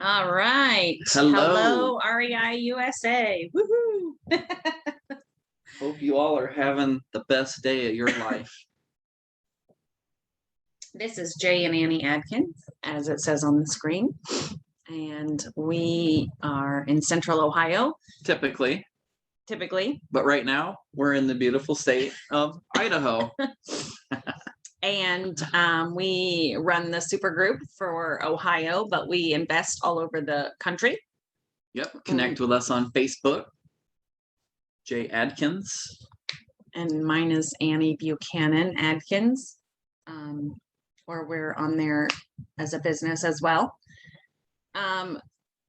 All right. Hello. Hello, REI USA. Woohoo. Hope you all are having the best day of your life. This is Jay and Annie Adkins, as it says on the screen. And we are in Central Ohio, Typically, typically. but right now we're in the beautiful state of Idaho. And we run the super group for Ohio, but we invest all over the country. Yep. Connect with us on Facebook. Jay Adkins. And mine is Annie Buchanan Adkins. Or we're on there as a business as well.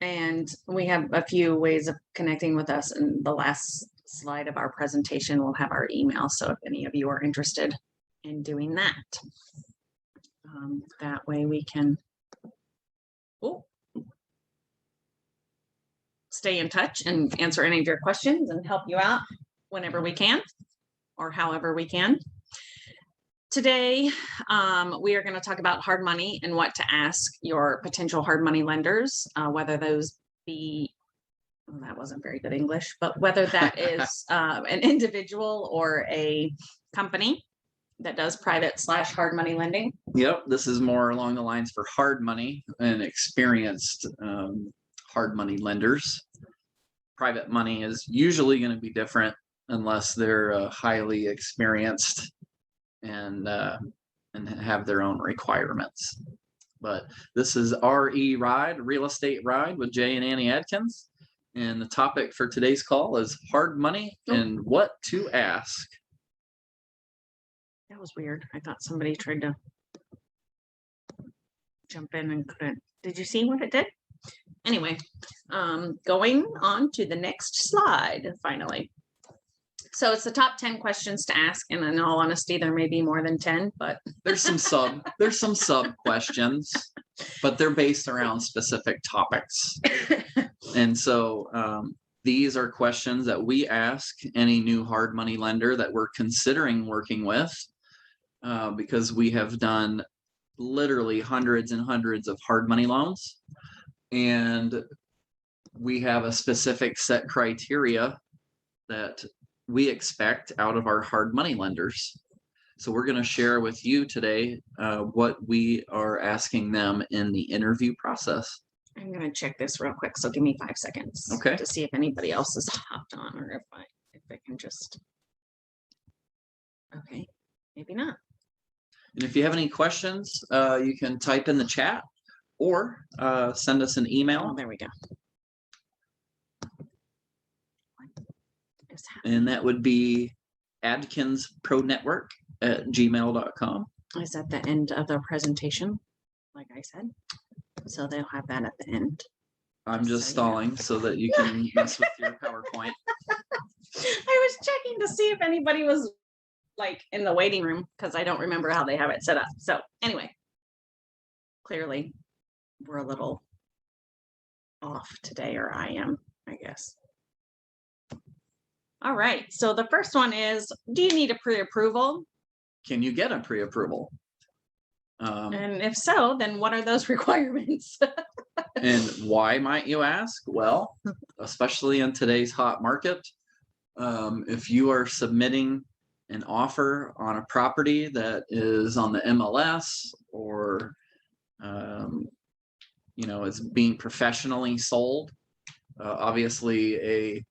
And we have a few ways of connecting with us. And the last slide of our presentation will have our email. So if any of you are interested in doing that, that way we can stay in touch and answer any of your questions and help you out whenever we can or however we can. Today, we are going to talk about hard money and what to ask your potential hard money lenders, whether those be, well, that wasn't very good English, but whether that is an individual or a company that does private/hard money lending. Yep. This is more along the lines for hard money and experienced hard money lenders. Private money is usually going to be different unless they're highly experienced and have their own requirements. But this is RE Ride, Real Estate Ride with Jay and Annie Adkins. And the topic for today's call is hard money and what to ask. That was weird. I thought somebody tried to jump in and couldn't. Did you see what it did? Anyway, going on to the next slide, finally. So it's the top 10 questions to ask, and in all honesty, there may be more than 10, but there's some sub questions, but they're based around specific topics. And so these are questions that we ask any new hard money lender that we're considering working with, because we have done literally hundreds and hundreds of hard money loans, and we have a specific set criteria that we expect out of our hard money lenders. So we're going to share with you today what we are asking them in the interview process. I'm going to check this real quick. So give me 5 seconds to see if anybody else is hopped on, or if I can just, okay, maybe not. And if you have any questions, you can type in the chat or send us an email. Oh, there we go. And that would be adkinspronetwork@gmail.com. Is at the end of the presentation, like I said. So they'll have that at the end. I'm just stalling so that you can mess with your PowerPoint. I was checking to see if anybody was like in the waiting room, because I don't remember how they have it set up. So anyway, clearly we're a little off today, or I am, I guess. All right. So the first one is, do you need a pre-approval? Can you get a pre-approval? And if so, then what are those requirements? And why, might you ask? Well, especially in today's hot market, if you are submitting an offer on a property that is on the MLS or, is being professionally sold, obviously a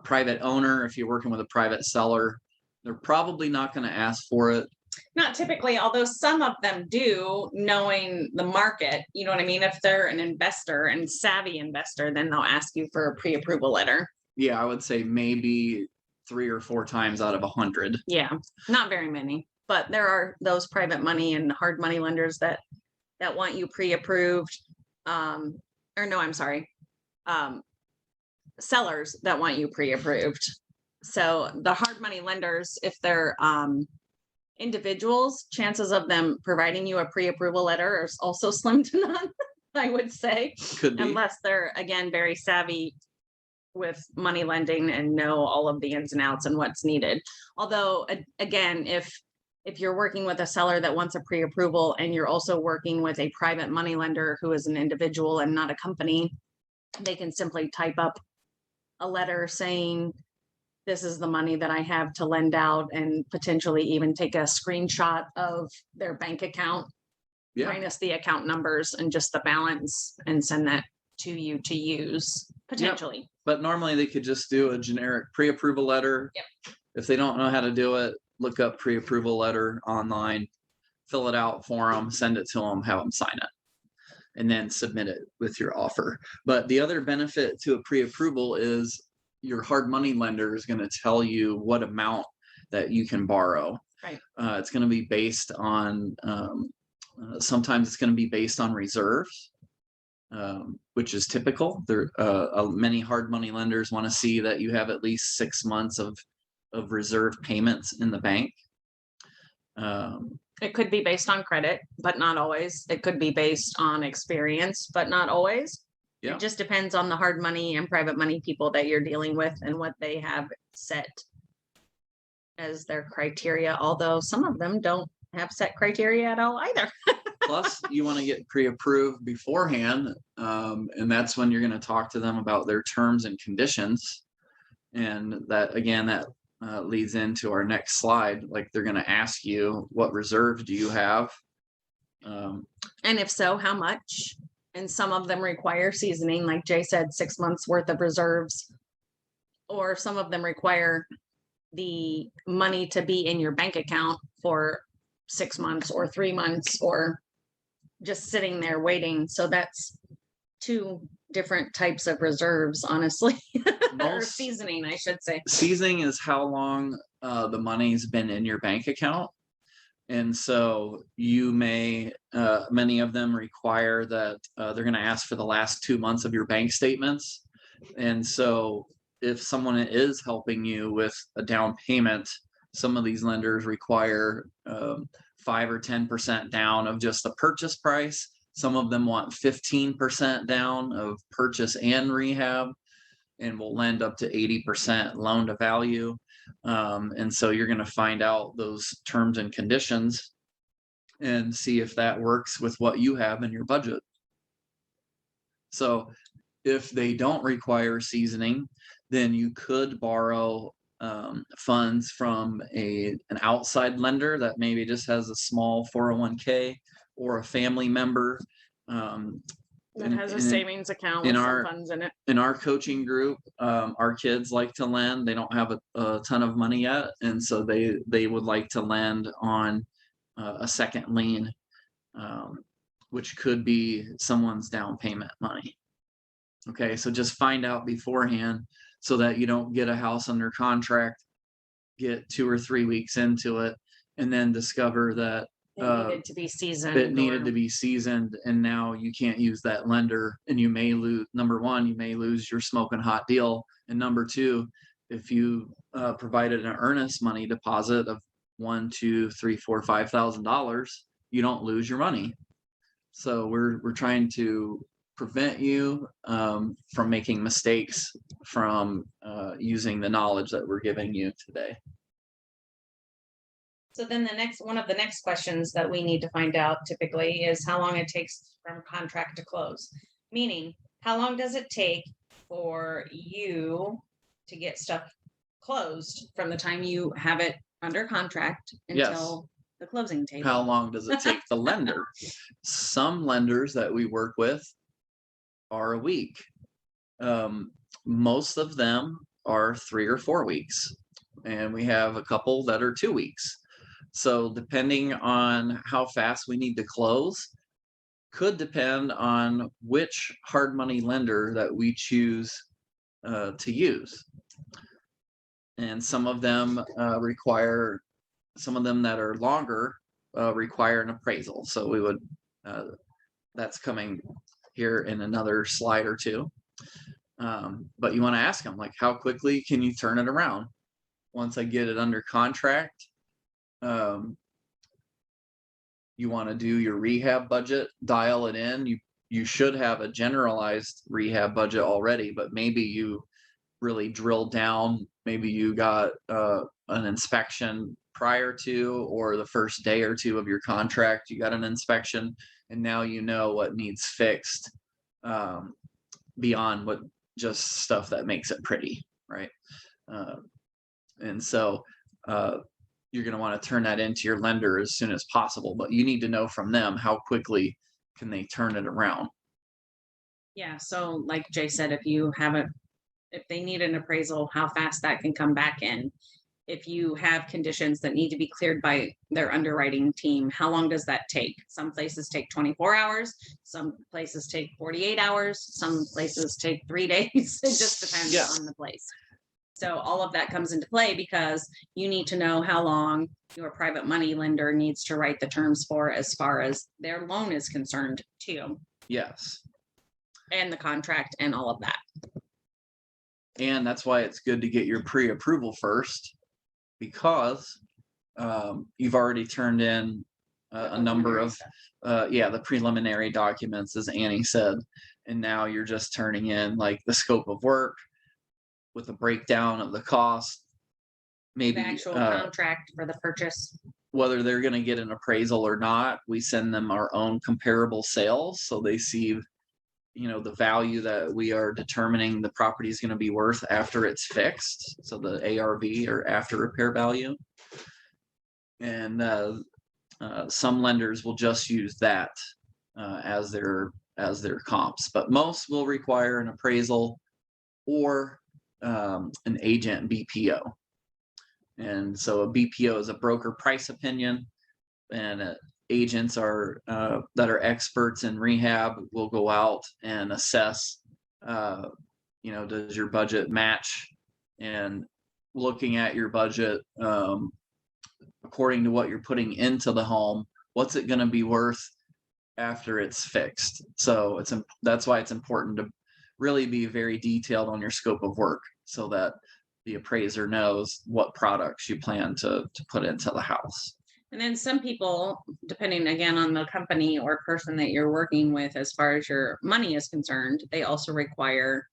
private owner, if you're working with a private seller, they're probably not going to ask for it. Not typically, although some of them do, knowing the market. You know what I mean? If they're an investor and savvy investor, then they'll ask you for a pre-approval letter. Yeah, I would say maybe 3 or 4 times out of 100. Yeah, not very many, but there are those private money and hard money lenders that want you pre-approved. Sellers that want you pre-approved. So the hard money lenders, if they're individuals, chances of them providing you a pre-approval letter are also slim to none, I would say. Could be. Unless they're, again, very savvy with money lending and know all of the ins and outs and what's needed. Although, again, if if you're working with a seller that wants a pre-approval and you're also working with a private money lender who is an individual and not a company, they can simply type up a letter saying, this is the money that I have to lend out, and potentially even take a screenshot of their bank account Yeah, minus the account numbers and just the balance, and send that to you to use potentially. but normally they could just do a generic pre-approval letter. Yep. If they don't know how to do it, look up pre-approval letter online, fill it out for them, send it to them, have them sign it, and then submit it with your offer. But the other benefit to a pre-approval is your hard money lender is going to tell you what amount that you can borrow. Right. It's going to be based on, sometimes it's going to be based on reserves, which is typical. There, many hard money lenders want to see that you have at least 6 months of reserve payments in the bank. It could be based on credit, but not always. It could be based on experience, but not always. Yeah. It just depends on the hard money and private money people that you're dealing with and what they have set as their criteria, although some of them don't have set criteria at all either. Plus, you want to get pre-approved beforehand, and that's when you're going to talk to them about their terms and conditions. And that, again, that leads into our next slide. Like, they're going to ask you, what reserves do you have? And if so, how much? And some of them require seasoning, like Jay said, 6 months worth of reserves. Or some of them require the money to be in your bank account for 6 months or 3 months, or just sitting there waiting. So that's 2 different types of reserves, honestly. Or seasoning, I should say. Seasoning is how long the money's been in your bank account. And so you may, many of them require that they're going to ask for the last 2 months of your bank statements. And so if someone is helping you with a down payment, some of these lenders require 5 or 10% down of just the purchase price. Some of them want 15% down of purchase and rehab, and will lend up to 80% loan to value. And so you're going to find out those terms and conditions and see if that works with what you have in your budget. So if they don't require seasoning, then you could borrow funds from an outside lender that maybe just has a small 401k, or a family member that has a savings account with some funds in it. In our coaching group, our kids like to lend. They don't have a ton of money yet, and so they would like to lend on a second lien, which could be someone's down payment money. Okay, so just find out beforehand so that you don't get a house under contract, get 2 or 3 weeks into it, and then discover that it needed to be seasoned. And now you can't use that lender, and you may lose. Number one, you may lose your smoking hot deal, and number two, if you provided an earnest money deposit of $1, $2, $3, $4, $5,000, you don't lose your money. So we're trying to prevent you from making mistakes from using the knowledge that we're giving you today. So then one of the next questions that we need to find out typically is how long it takes from contract to close. Meaning, how long does it take for you to get stuff closed from the time you have it under contract until the closing table? How long does it take the lender? Some lenders that we work with are a week. Most of them are 3 or 4 weeks, and we have a couple that are 2 weeks. So depending on how fast we need to close, could depend on which hard money lender that we choose to use. And some of them require, some of them that are longer require an appraisal. So we would, that's coming here in another slide or two. But you want to ask them, like, how quickly can you turn it around? Once I get it under contract, you want to do your rehab budget, dial it in. You should have a generalized rehab budget already, but maybe you really drill down. Maybe you got an inspection prior to or the first day or two of your contract, you got an inspection, and now you know what needs fixed, beyond what just stuff that makes it pretty, right? Uh, and so you're going to want to turn that into your lender as soon as possible, but you need to know from them how quickly can they turn it around. Yeah, so like Jay said, if they need an appraisal, how fast that can come back in. If you have conditions that need to be cleared by their underwriting team, how long does that take? Some places take 24 hours, some places take 48 hours, some places take 3 days. It just depends Yeah. on the place. So all of that comes into play because you need to know how long your private money lender needs to write the terms for as far as their loan is concerned too, Yes. and the contract and all of that. And that's why it's good to get your pre-approval first, because you've already turned in a number of the preliminary documents, as Annie said, and now you're just turning in like the scope of work with a breakdown of the cost, maybe The actual contract for the purchase. whether they're going to get an appraisal or not. We send them our own comparable sales, so they see, the value that we are determining the property is going to be worth after it's fixed, so the ARV, or after repair value. And some lenders will just use that as their comps, but most will require an appraisal or an agent BPO. And so a BPO is a broker price opinion, and agents are that are experts in rehab will go out and assess, does your budget match, and looking at your budget according to what you're putting into the home, what's it going to be worth after it's fixed. So that's why it's important to really be very detailed on your scope of work, so that the appraiser knows what products you plan to put into the house. And then some people, depending again on the company or person that you're working with, as far as your money is concerned, they also require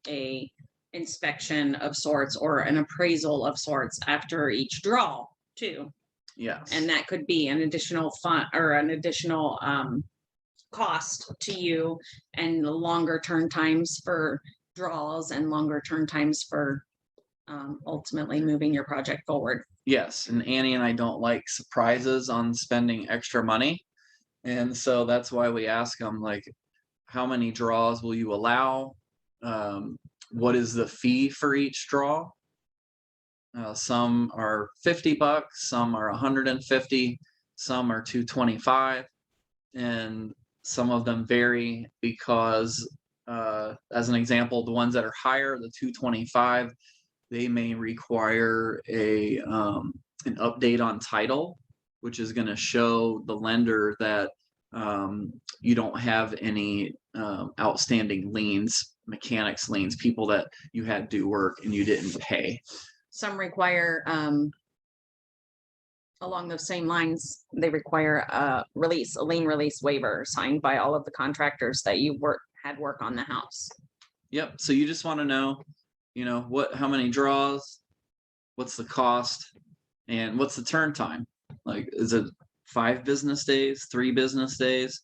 a inspection of sorts or an appraisal of sorts after each draw too. Yes. And that could be an additional fund or an additional cost to you, and longer turn times for draws and longer turn times for ultimately moving your project forward. Yes, and Annie and I don't like surprises on spending extra money, and so that's why we ask them, like, how many draws will you allow? What is the fee for each draw? Some are $50, some are $150, some are $225, and some of them vary because, as an example, the ones that are higher, the $225, they may require an update on title, which is going to show the lender that you don't have any outstanding liens, mechanics liens, people that you had do work and you didn't pay. Some require, along those same lines, they require a lien release waiver signed by all of the contractors that you had work on the house. Yep. So you just want to know, how many draws, what's the cost, and what's the turn time? Like, is it 5 business days, 3 business days?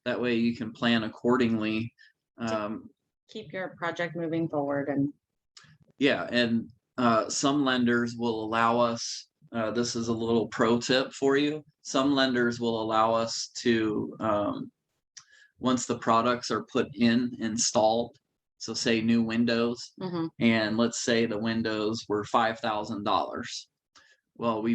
That way you can plan accordingly. Keep your project moving forward. And yeah, and some lenders will allow us, this is a little pro tip for you. Some lenders will allow us to, once the products are put in, installed, so say new windows, and let's say the windows were $5,000. Well,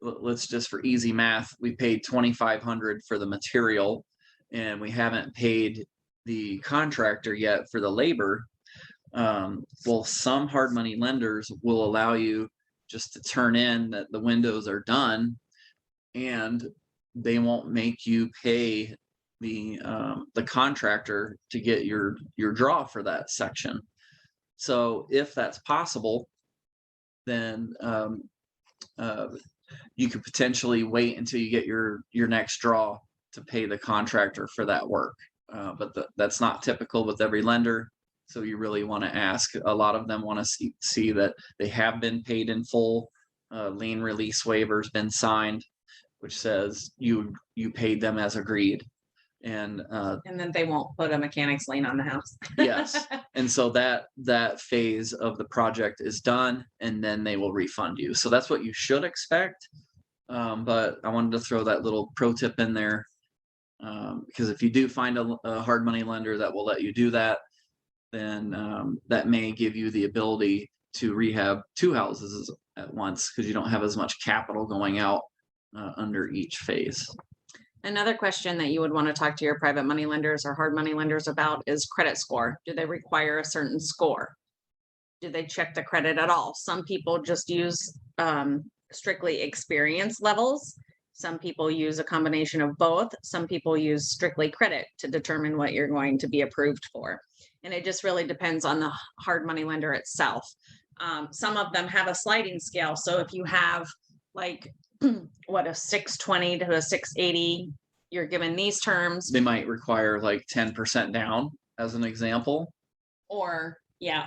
let's just, for easy math, we paid $2,500 for the material, and we haven't paid the contractor yet for the labor. Well, some hard money lenders will allow you just to turn in that the windows are done, and they won't make you pay the contractor to get your draw for that section. So if that's possible, then you could potentially wait until you get your next draw to pay the contractor for that work. But that's not typical with every lender. So you really want to ask. A lot of them want to see that they have been paid in full lien release waiver's been signed, which says you paid them as agreed. And then they won't put a mechanic's lien on the house. yes, and so that phase of the project is done, and then they will refund you. So that's what you should expect. But I wanted to throw that little pro tip in there, because if you do find a hard money lender that will let you do that, then that may give you the ability to rehab 2 houses at once, because you don't have as much capital going out under each phase. Another question that you would want to talk to your private money lenders or hard money lenders about is credit score. Do they require a certain score? Do they check the credit at all? Some people just use strictly experience levels. Some people use a combination of both. Some people use strictly credit to determine what you're going to be approved for. And it just really depends on the hard money lender itself. Some of them have a sliding scale. So if you have like a 620 to a 680, you're given these terms. They might require like 10% down as an example. Or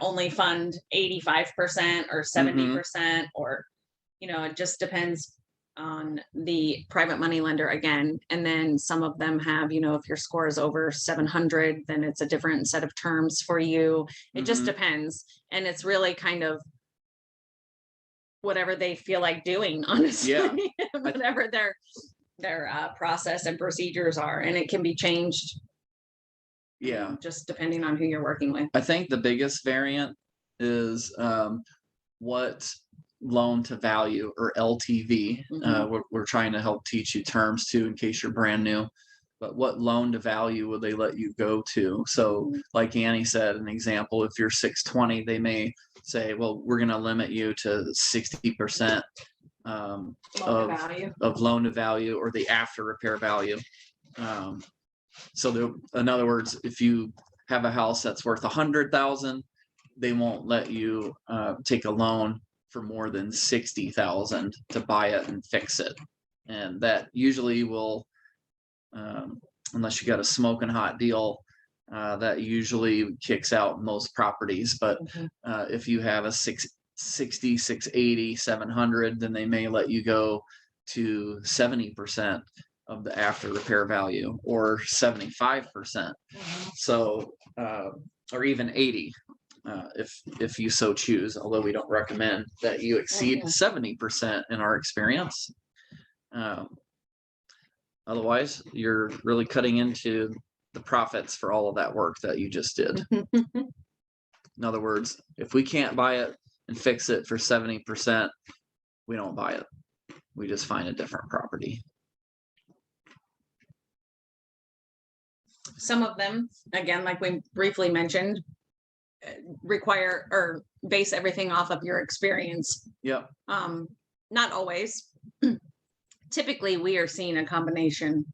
only fund 85% or 70%, or, it just depends on the private money lender again. And then some of them have, if your score is over 700, then it's a different set of terms for you. It just depends. And it's really kind of whatever they feel like doing, honestly. Yeah. Whatever their process and procedures are, and it can be changed. Yeah. Just depending on who you're working with. I think the biggest variant is what loan to value, or LTV. We're trying to help teach you terms too, in case you're brand new. But what loan to value would they let you go to? So like Annie said, an example, if you're 620, they may say, well, we're going to limit you to 60% of loan to value, or the after repair value. So in other words, if you have a house that's worth 100,000, they won't let you take a loan for more than 60,000 to buy it and fix it. And that usually will, unless you got a smoking hot deal, that usually kicks out most properties. But if you have a 660, 680, 700, then they may let you go to 70% of the after repair value, or 75%. So, or even 80, if you so choose, although we don't recommend that you exceed 70% in our experience. Otherwise, you're really cutting into the profits for all of that work that you just did. In other words, if we can't buy it and fix it for 70%, we don't buy it. We just find a different property. Some of them, again, like we briefly mentioned, require or base everything off of your experience. Yep. Not always. Typically, we are seeing a combination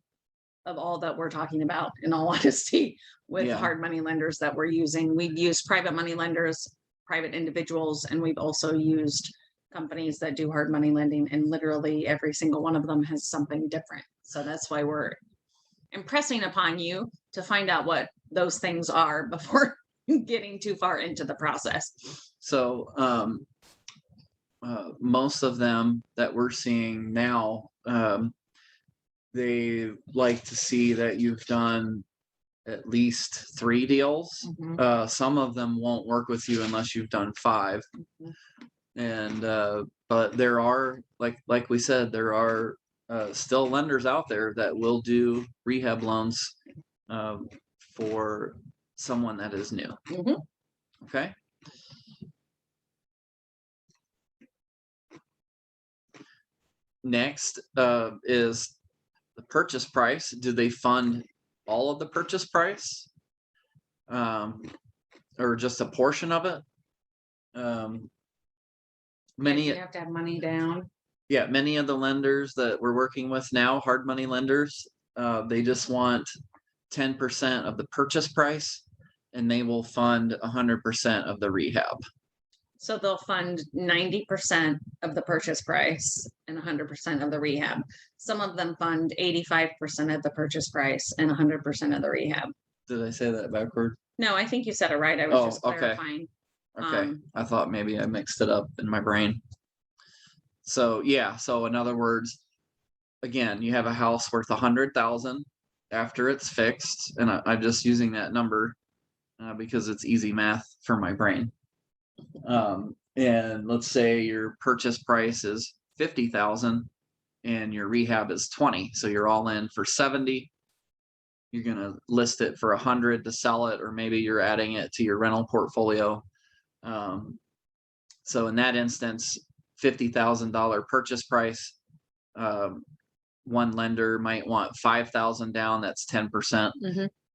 of all that we're talking about, in all honesty, with hard money lenders that we're using. We've used private money lenders, private individuals, and we've also used companies that do hard money lending, and literally every single one of them has something different. So that's why we're impressing upon you to find out what those things are before getting too far into the process. So most of them that we're seeing now, they like to see that you've done at least 3 deals. Some of them won't work with you unless you've done 5. And but there are, like we said, there are still lenders out there that will do rehab loans for someone that is new. Okay. Next is the purchase price. Do they fund all of the purchase price, or just a portion of it? Many You have to have money down. Yeah, many of the lenders that we're working with now, hard money lenders, they just want 10% of the purchase price, and they will fund 100% of the rehab. So they'll fund 90% of the purchase price and 100% of the rehab. Some of them fund 85% of the purchase price and 100% of the rehab. Did I say that backward? No, I think you said it right. I was just clarifying. Okay. I thought maybe I mixed it up in my brain. So yeah, so in other words, again, you have a house worth 100,000 after it's fixed, and I'm just using that number because it's easy math for my brain. And let's say your purchase price is 50,000 and your rehab is 20, so you're all in for 70. You're gonna list it for 100 to sell it, or maybe you're adding it to your rental portfolio. So in that instance, $50,000 purchase price. One lender might want 5,000 down, that's 10%,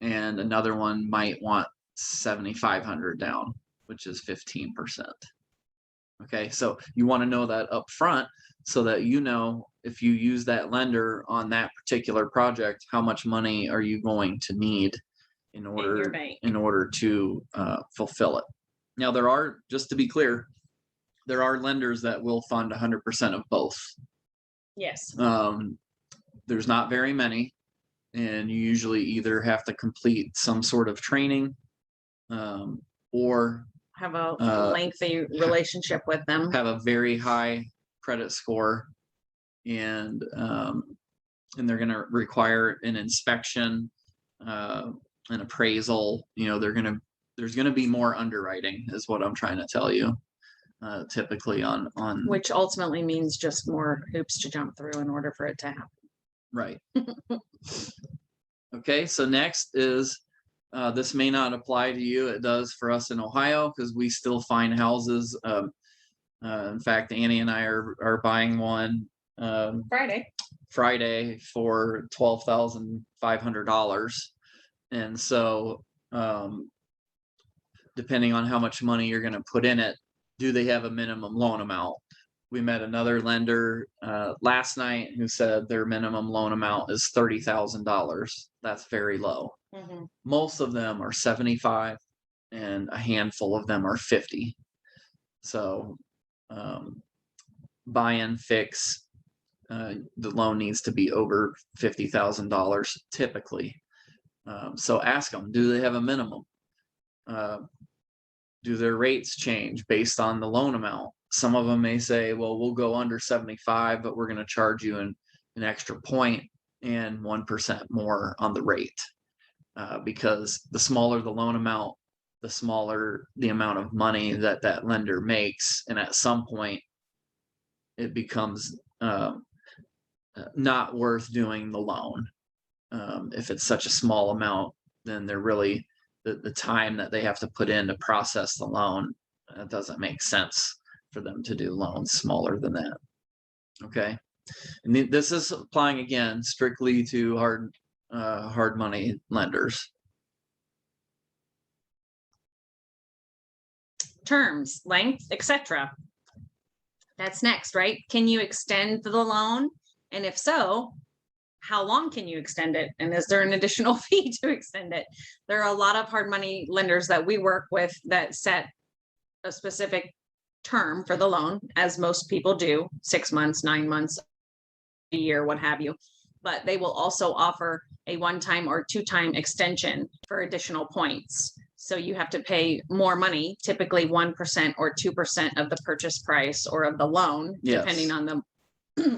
and another one might want 7,500 down, which is 15%. Okay, so you want to know that up front so that you know if you use that lender on that particular project, how much money are you going to need in order to fulfill it. Now there are, just to be clear, there are lenders that will fund 100% of both. Yes. There's not very many, and you usually either have to complete some sort of training or have a lengthy relationship with them, have a very high credit score, and they're going to require an inspection, an appraisal. You know, there's going to be more underwriting, is what I'm trying to tell you. Typically on which ultimately means just more hoops to jump through in order for it to happen. Right. Okay, so next is this may not apply to you. It does for us in Ohio because we still find houses. In fact, Annie and I are buying one Friday for $12,500, and so depending on how much money you're going to put in it, do they have a minimum loan amount? We met another lender last night who said their minimum loan amount is $30,000. That's very low. Most of them are 75, and a handful of them are 50. So buy and fix, the loan needs to be over $50,000 typically. So ask them, do they have a minimum? Do their rates change based on the loan amount? Some of them may say, well, we'll go under 75, but we're going to charge you an extra point and 1% more on the rate. Because the smaller the loan amount, the smaller the amount of money that lender makes. And at some point, it becomes not worth doing the loan. If it's such a small amount, then they're really, the time that they have to put in to process the loan, it doesn't make sense for them to do loans smaller than that. Okay, and this is applying again strictly to hard money lenders. Terms, length, etc. That's next, right? Can you extend the loan? And if so, how long can you extend it? And is there an additional fee to extend it? There are a lot of hard money lenders that we work with that set a specific term for the loan, as most people do, 6 months, 9 months, a year, what have you. But they will also offer a 1-time or 2-time extension for additional points. So you have to pay more money, typically 1% or 2% of the purchase price or of the loan, depending on the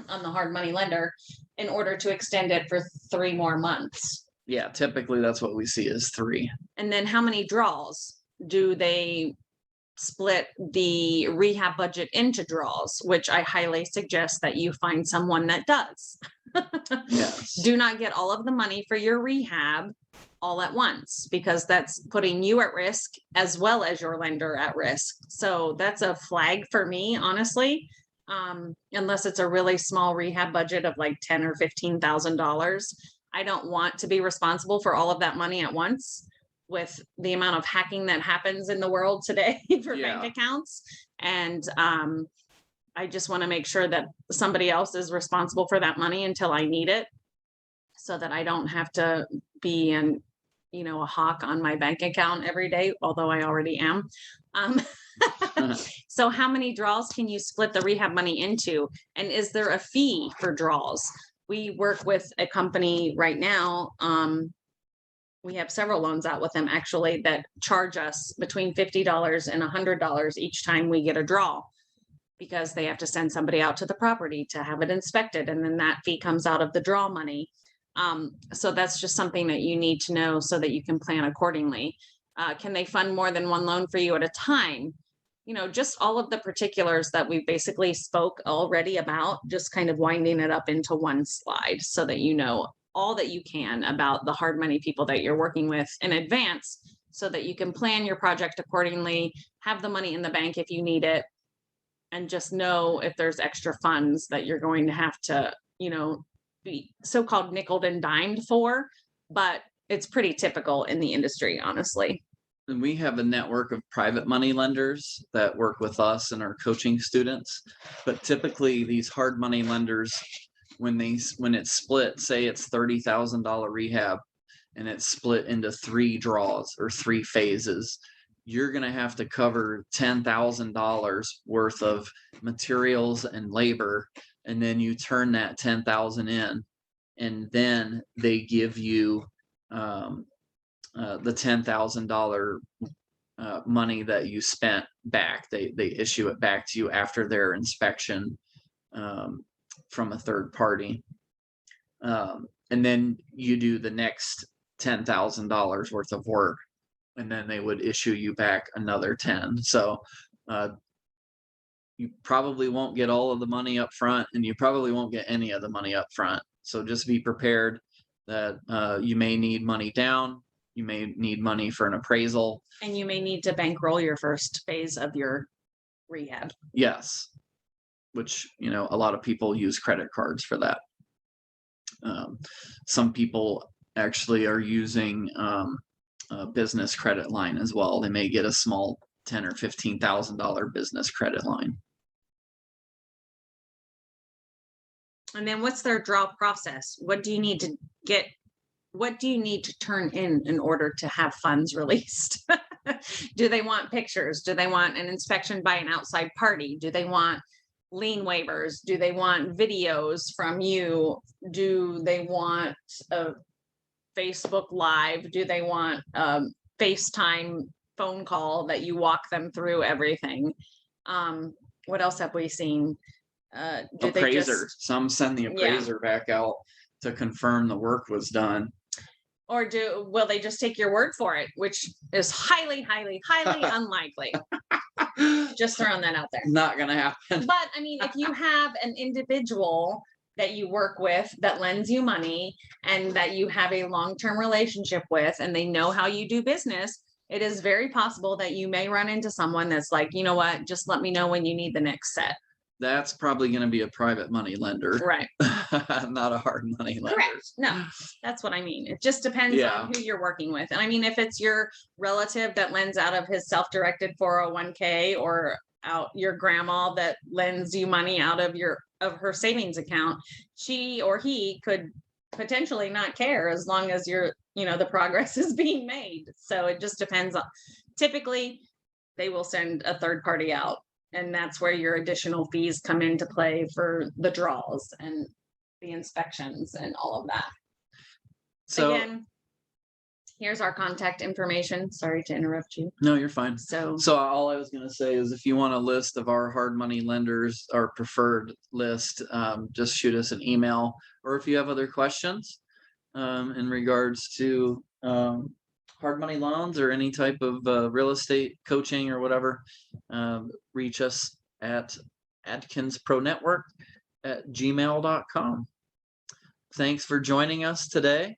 on the hard money lender, in order to extend it for 3 more months. Yeah, typically that's what we see is 3. And then how many draws? Do they split the rehab budget into draws, which I highly suggest that you find someone that does. Yes. Do not get all of the money for your rehab all at once, because that's putting you at risk as well as your lender at risk. So that's a flag for me, honestly. Unless it's a really small rehab budget of like $10,000 or $15,000, I don't want to be responsible for all of that money at once, with the amount of hacking that happens in the world today for bank accounts. And I just want to make sure that somebody else is responsible for that money until I need it, so that I don't have to be a hawk on my bank account every day, although I already am. So how many draws can you split the rehab money into? And is there a fee for draws? We work with a company right now. We have several loans out with them actually that charge us between $50 and $100 each time we get a draw. because they have to send somebody out to the property to have it inspected, and then that fee comes out of the draw money. So that's just something that you need to know so that you can plan accordingly. Can they fund more than one loan for you at a time? Just all of the particulars that we basically spoke already about, just kind of winding it up into one slide so that you know all that you can about the hard money people that you're working with in advance, so that you can plan your project accordingly, have the money in the bank if you need it, and just know if there's extra funds that you're going to have to, be so-called nickeled and dimed for. But it's pretty typical in the industry, honestly. And we have a network of private money lenders that work with us and our coaching students. But typically these hard money lenders, when it's split, say it's $30,000 rehab and it's split into 3 draws or 3 phases, you're going to have to cover $10,000 worth of materials and labor. And then you turn that 10,000 in, and then they give you the $10,000 money that you spent back. They issue it back to you after their inspection from a third party. And then you do the next $10,000 worth of work, and then they would issue you back another 10. So you probably won't get all of the money up front, and you probably won't get any of the money up front. So just be prepared that you may need money down. You may need money for an appraisal. And you may need to bankroll your first phase of your rehab. Yes. Which, a lot of people use credit cards for that. Some people actually are using a business credit line as well. They may get a small $10,000 or $15,000 business credit line. And then what's their draw process? What do you need to get? What do you need to turn in order to have funds released? Do they want pictures? Do they want an inspection by an outside party? Do they want lien waivers? Do they want videos from you? Do they want a Facebook Live? Do they want a FaceTime phone call that you walk them through everything? What else have we seen? Appraiser. Some send the appraiser back out to confirm the work was done. Or will they just take your word for it, which is highly, highly, highly unlikely. Just throwing that out there. Not gonna happen. But I mean, if you have an individual that you work with that lends you money and that you have a long-term relationship with, and they know how you do business, it is very possible that you may run into someone that's like, you know what, just let me know when you need the next set. That's probably going to be a private money lender. Right. Not a hard money lender. Correct. No, that's what I mean. It just depends on who you're working with. And I mean, if it's your relative that lends out of his self-directed 401k, or out your grandma that lends you money out of her savings account, she or he could potentially not care as long as the progress is being made. So it just depends on, typically they will send a third party out. And that's where your additional fees come into play for the draws and the inspections and all of that. So again, here's our contact information. Sorry to interrupt you. No, you're fine. So all I was going to say is, if you want a list of our hard money lenders, our preferred list, just shoot us an email. Or if you have other questions in regards to hard money loans or any type of real estate coaching or whatever, reach us at adkinspronetwork@gmail.com. Thanks for joining us today,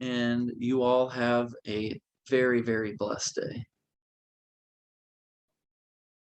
and you all have a very, very blessed day.